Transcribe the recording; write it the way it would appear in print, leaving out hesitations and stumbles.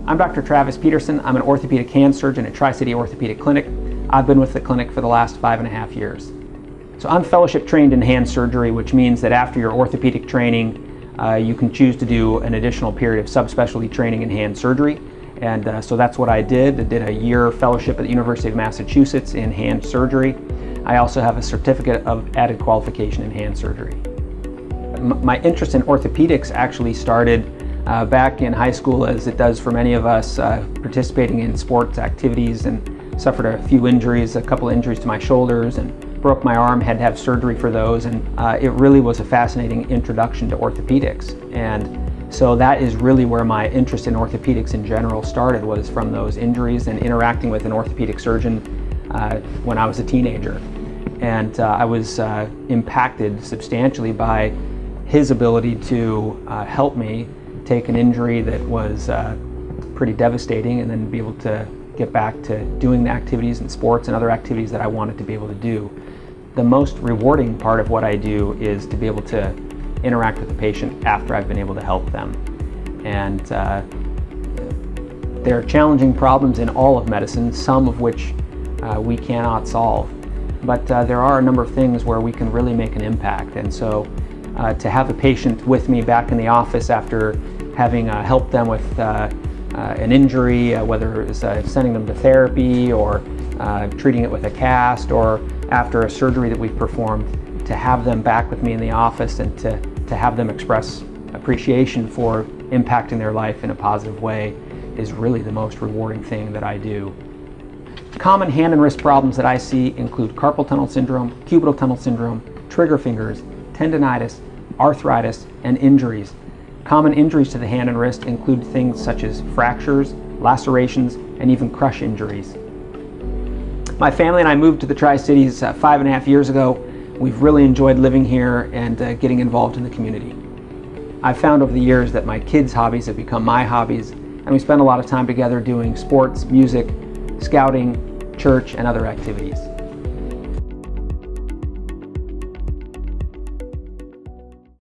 I'm Dr. Travis Peterson. I'm an orthopedic hand surgeon at Tri-City Orthopaedic Clinic. I've been with the clinic for the last 5.5 years. So I'm fellowship trained in hand surgery, which means that after your orthopedic training, you can choose to do an additional period of subspecialty training in hand surgery. And so that's what I did. I did a year fellowship at the University of Massachusetts in hand surgery. I also have a certificate of added qualification in hand surgery. My interest in orthopedics actually started back in high school, as it does for many of us, participating in sports activities, and suffered a few injuries, a couple of injuries to my shoulders, and broke my arm, had to have surgery for those, and it really was a fascinating introduction to orthopedics. And so that is really where my interest in orthopedics in general started, was from those injuries and interacting with an orthopedic surgeon when I was a teenager. And I was impacted substantially by his ability to help me take an injury that was pretty devastating and then be able to get back to doing the activities and sports and other activities that I wanted to be able to do. The most rewarding part of what I do is to be able to interact with the patient after I've been able to help them. And there are challenging problems in all of medicine, some of which we cannot solve. But there are a number of things where we can really make an impact. And so to have a patient with me back in the office after having helped them with an injury, whether it was sending them to therapy or treating it with a cast, or after a surgery that we've performed, to have them back with me in the office and to have them express appreciation for impacting their life in a positive way is really the most rewarding thing that I do. Common hand and wrist problems that I see include carpal tunnel syndrome, cubital tunnel syndrome, trigger fingers, tendonitis, arthritis, and injuries. Common injuries to the hand and wrist include things such as fractures, lacerations, and even crush injuries. My family and I moved to the Tri-Cities 5.5 years ago. We've really enjoyed living here and getting involved in the community. I've found over the years that my kids' hobbies have become my hobbies, and we spend a lot of time together doing sports, music, scouting, church, and other activities.